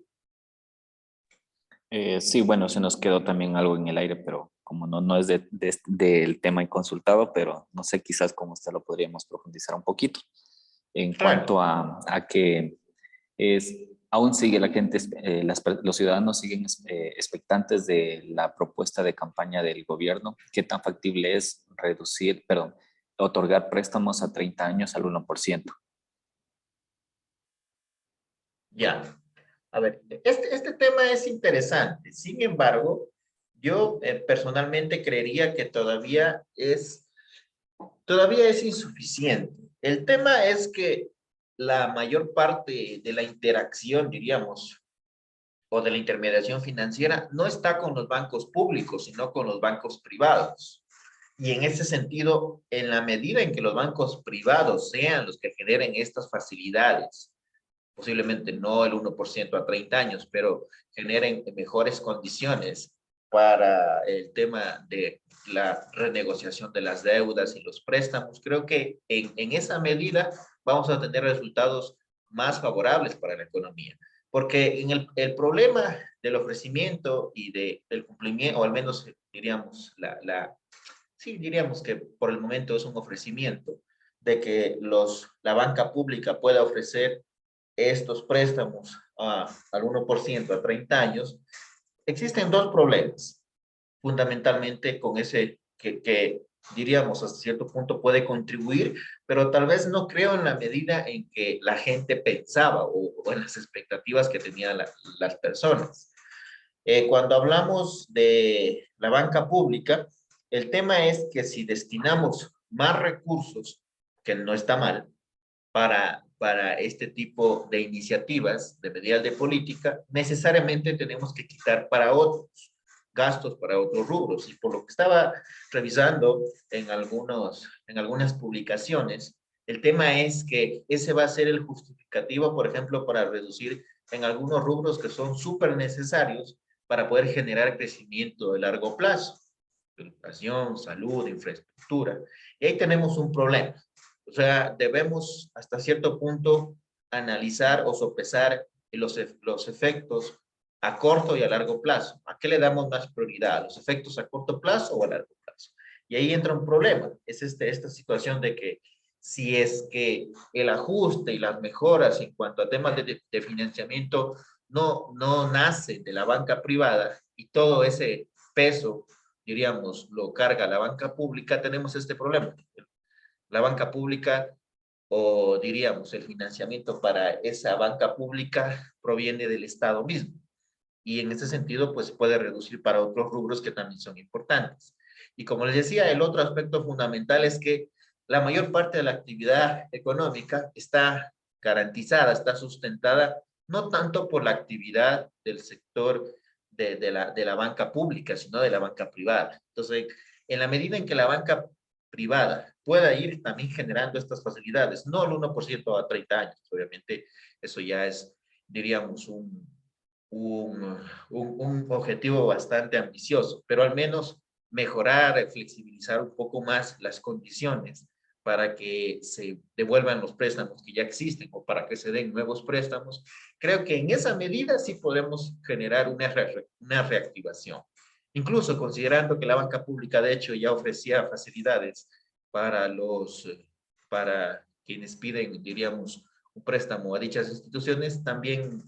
Sí, bueno, se nos quedó también algo en el aire, pero como no es del tema consultado, pero no sé, quizás con usted lo podríamos profundizar un poquito en cuanto a que aún sigue la gente, los ciudadanos siguen expectantes de la propuesta de campaña del gobierno. ¿Qué tan factible es otorgar préstamos a 30 años al 1%? Ya. A ver, este tema es interesante. Sin embargo, yo personalmente creería que todavía es insuficiente. El tema es que la mayor parte de la interacción, diríamos, o de la intermediación financiera no está con los bancos públicos, sino con los bancos privados. Y en ese sentido, en la medida en que los bancos privados sean los que generen estas facilidades, posiblemente no el 1% a 30 años, pero generen mejores condiciones para el tema de la renegociación de las deudas y los préstamos, creo que en esa medida vamos a tener resultados más favorables para la economía. Porque en el problema del ofrecimiento y del cumplimiento, o al menos diríamos, sí, diríamos que por el momento es un ofrecimiento de que la banca pública pueda ofrecer estos préstamos al 1% a 30 años, existen 2 problemas, fundamentalmente con ese que diríamos hasta cierto punto puede contribuir, pero tal vez no creo en la medida en que la gente pensaba o en las expectativas que tenían las personas. Cuando hablamos de la banca pública, el tema es que si destinamos más recursos, que no está mal, para este tipo de iniciativas, de medidas de política, necesariamente tenemos que quitar para otros gastos, para otros rubros. Y por lo que estaba revisando en algunas publicaciones, el tema es que ese va a ser el justificativo, por ejemplo, para reducir en algunos rubros que son súper necesarios para poder generar crecimiento de largo plazo, educación, salud, infraestructura. Y ahí tenemos un problema. O sea, debemos hasta cierto punto analizar o sopesar los efectos a corto y a largo plazo. ¿A qué le damos más prioridad? ¿A los efectos a corto plazo o a largo plazo? Y ahí entra un problema. Es esta situación de que si es que el ajuste y las mejoras en cuanto a temas de financiamiento no nace de la banca privada y todo ese peso, diríamos, lo carga la banca pública, tenemos este problema. La banca pública, o diríamos, el financiamiento para esa banca pública proviene del Estado mismo. Y en ese sentido, pues puede reducir para otros rubros que también son importantes. Y como les decía, el otro aspecto fundamental es que la mayor parte de la actividad económica está garantizada, está sustentada, no tanto por la actividad del sector de la banca pública, sino de la banca privada. Entonces, en la medida en que la banca privada pueda ir también generando estas facilidades, no el 1% a 30 años, obviamente eso ya es, diríamos, un objetivo bastante ambicioso, pero al menos mejorar, flexibilizar un poco más las condiciones para que se devuelvan los préstamos que ya existen o para que se den nuevos préstamos, creo que en esa medida sí podemos generar una reactivación. Incluso considerando que la banca pública de hecho ya ofrecía facilidades para quienes piden, diríamos, un préstamo a dichas instituciones, también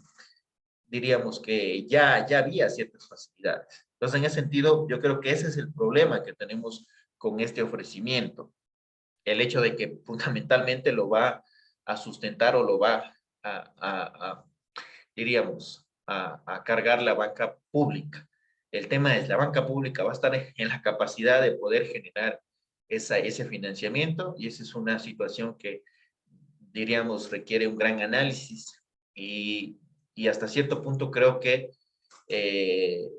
diríamos que ya había ciertas facilidades. Entonces, en ese sentido, yo creo que ese es el problema que tenemos con este ofrecimiento. El hecho de que fundamentalmente lo va a sustentar o lo va diríamos, a cargar la banca pública. El tema es, la banca pública va a estar en la capacidad de poder generar ese financiamiento y esa es una situación que, diríamos, requiere un gran análisis y hasta cierto punto creo que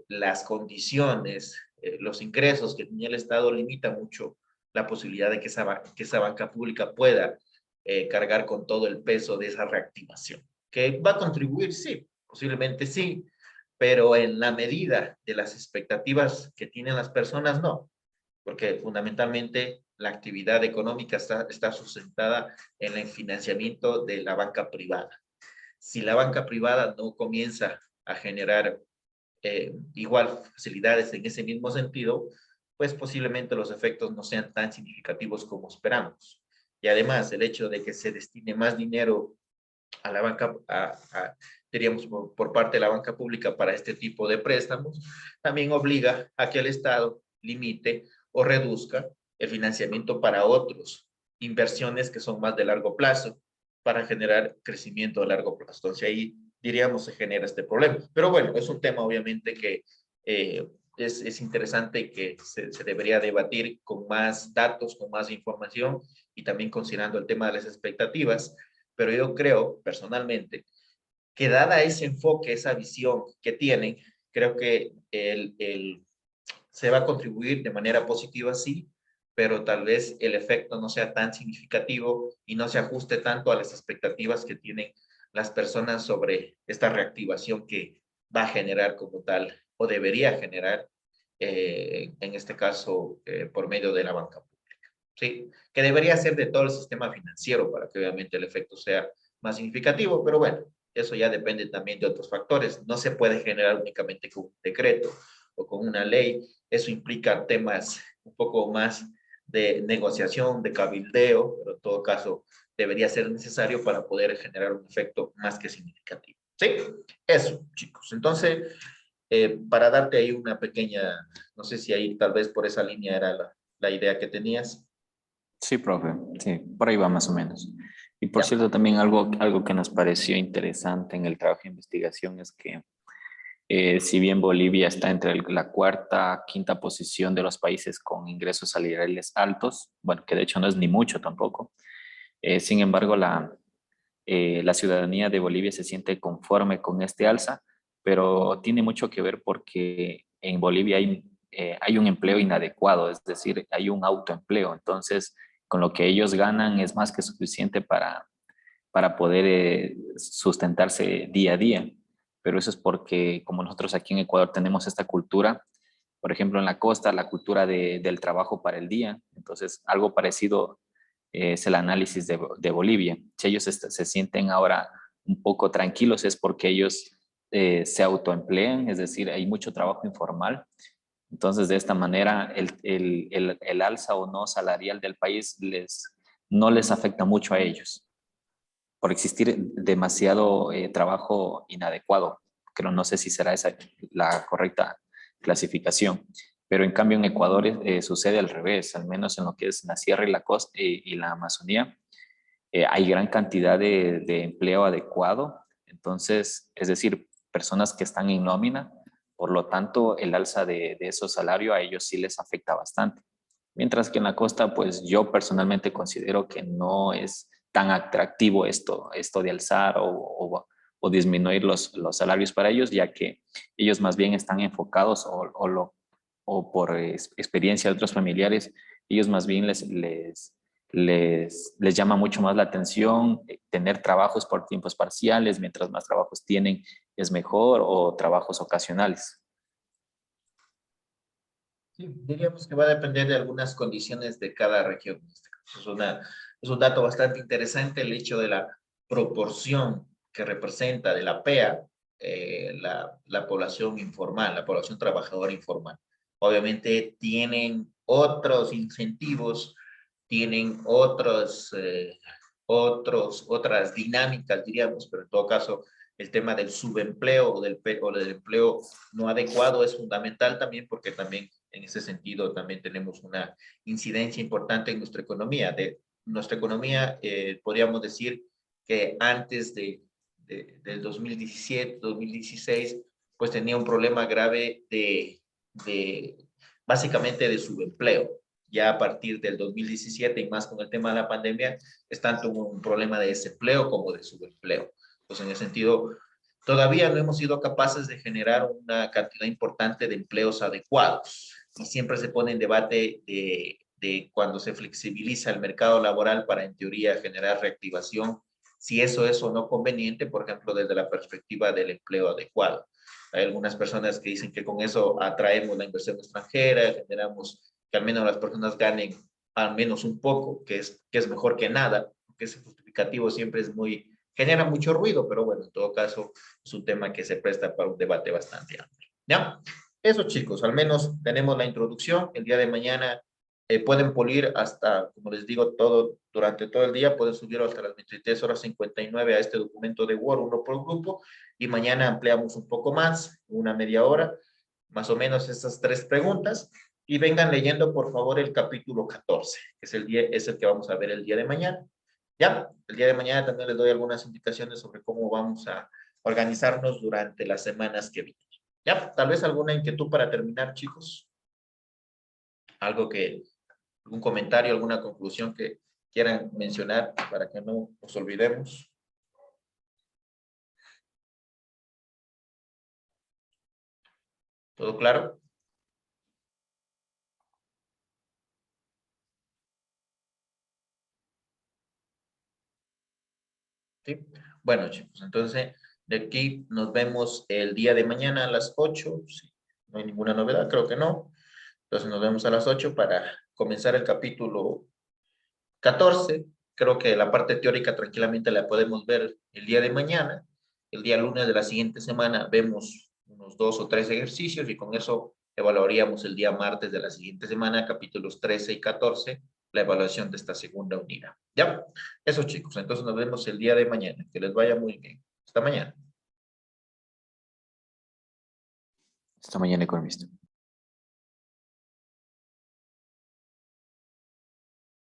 las condiciones, los ingresos que tenía el Estado limita mucho la posibilidad de que esa banca pública pueda cargar con todo el peso de esa reactivación. ¿Que va a contribuir? Sí, posiblemente sí, pero en la medida de las expectativas que tienen las personas, no, porque fundamentalmente la actividad económica está sustentada en el financiamiento de la banca privada. Si la banca privada no comienza a generar igual facilidades en ese mismo sentido, pues posiblemente los efectos no sean tan significativos como esperamos. Y además, el hecho de que se destine más dinero a la banca, diríamos, por parte de la banca pública para este tipo de préstamos, también obliga a que el Estado limite o reduzca el financiamiento para otros inversiones que son más de largo plazo para generar crecimiento a largo plazo. Entonces ahí diríamos se genera este problema. Pero bueno, es un tema obviamente que es interesante y que se debería debatir con más datos, con más información y también considerando el tema de las expectativas. Pero yo creo personalmente que dada ese enfoque, esa visión que tienen, creo que se va a contribuir de manera positiva, sí, pero tal vez el efecto no sea tan significativo y no se ajuste tanto a las expectativas que tienen las personas sobre esta reactivación que va a generar como tal o debería generar, en este caso, por medio de la banca pública. Sí, que debería ser de todo el sistema financiero para que obviamente el efecto sea más significativo, pero bueno, eso ya depende también de otros factores. No se puede generar únicamente con un decreto o con una ley. Eso implica temas un poco más de negociación, de cabildeo, pero en todo caso debería ser necesario para poder generar un efecto más que significativo. ¿Sí? Eso, chicos. Entonces, para darte ahí una pequeña, no sé si ahí tal vez por esa línea era la idea que tenías. Sí, profe, sí, por ahí va más o menos. Y por Ya. cierto, también algo que nos pareció interesante en el trabajo de investigación es que si bien Bolivia está entre la cuarta, quinta posición de los países con ingresos salariales altos, bueno, que de hecho no es ni mucho tampoco, sin embargo, la ciudadanía de Bolivia se siente conforme con este alza, pero tiene mucho que ver porque en Bolivia hay un empleo inadecuado, es decir, hay un autoempleo. Entonces, con lo que ellos ganan es más que suficiente para poder sustentarse día a día. Pero eso es porque como nosotros aquí en Ecuador tenemos esta cultura, por ejemplo, en la costa, la cultura del trabajo para el día. Entonces, algo parecido es el análisis de Bolivia. Si ellos se sienten ahora un poco tranquilos es porque ellos se autoemplean, es decir, hay mucho trabajo informal. Entonces, de esta manera, el alza o no salarial del país no les afecta mucho a ellos por existir demasiado trabajo inadecuado. Pero no sé si será esa la correcta clasificación. Pero en cambio en Ecuador sucede al revés, al menos en lo que es la sierra y la costa y la Amazonía, hay gran cantidad de empleo adecuado. Entonces, es decir, personas que están en nómina, por lo tanto, el alza de esos salarios a ellos sí les afecta bastante. Mientras que en la costa, pues yo personalmente considero que no es tan atractivo esto de alzar o disminuir los salarios para ellos, ya que ellos más bien están enfocados o por experiencia de otros familiares, ellos más bien les llama mucho más la atención tener trabajos por tiempos parciales, mientras más trabajos tienen es mejor, o trabajos ocasionales. Sí, diríamos que va a depender de algunas condiciones de cada región. En este caso. Es un dato bastante interesante el hecho de la proporción que representa de la PEA la población informal, la población trabajadora informal. Obviamente tienen otros incentivos, tienen otras dinámicas, diríamos, pero en todo caso el tema del subempleo o del empleo no adecuado es fundamental también porque también en ese sentido también tenemos una incidencia importante en nuestra economía. Nuestra economía, podríamos decir que antes del 2017, 2016, pues tenía un problema grave básicamente de subempleo. Ya a partir del 2017 y más con el tema de la pandemia, es tanto un problema de desempleo como de subempleo. Pues en ese sentido, todavía no hemos sido capaces de generar una cantidad importante de empleos adecuados y siempre se pone en debate de cuando se flexibiliza el mercado laboral para en teoría generar reactivación, si eso es o no conveniente, por ejemplo, desde la perspectiva del empleo adecuado. Hay algunas personas que dicen que con eso atraemos la inversión extranjera, generamos que al menos las personas ganen al menos un poco, que es mejor que nada, porque ese justificativo siempre es genera mucho ruido, pero bueno, en todo caso es un tema que se presta para un debate bastante amplio. ¿Ya? Eso, chicos, al menos tenemos la introducción. El día de mañana pueden pulir hasta, como les digo, durante todo el día, pueden subir hasta las 23:59 a este documento de Word, uno por grupo, y mañana ampliamos un poco más, una media hora, más o menos esas 3 preguntas, y vengan leyendo, por favor, el capítulo 14, que es el que vamos a ver el día de mañana. Ya, el día de mañana también les doy algunas indicaciones sobre cómo vamos a organizarnos durante las semanas que vienen. Ya, tal vez alguna inquietud para terminar, chicos. Algún comentario, alguna conclusión que quieran mencionar para que no nos olvidemos. ¿Todo claro? ¿Sí? Bueno, chicos, entonces de aquí nos vemos el día de mañana a las 8. Sí, no hay ninguna novedad, creo que no. Entonces nos vemos a las 8 para comenzar el capítulo 14. Creo que la parte teórica tranquilamente la podemos ver el día de mañana. El día lunes de la siguiente semana vemos unos 2 o 3 ejercicios y con eso evaluaríamos el día martes de la siguiente semana, capítulos 13 y 14, la evaluación de esta segunda unidad. ¿Ya? Eso, chicos. Entonces nos vemos el día de mañana. Que les vaya muy bien. Hasta mañana. Hasta mañana, economista.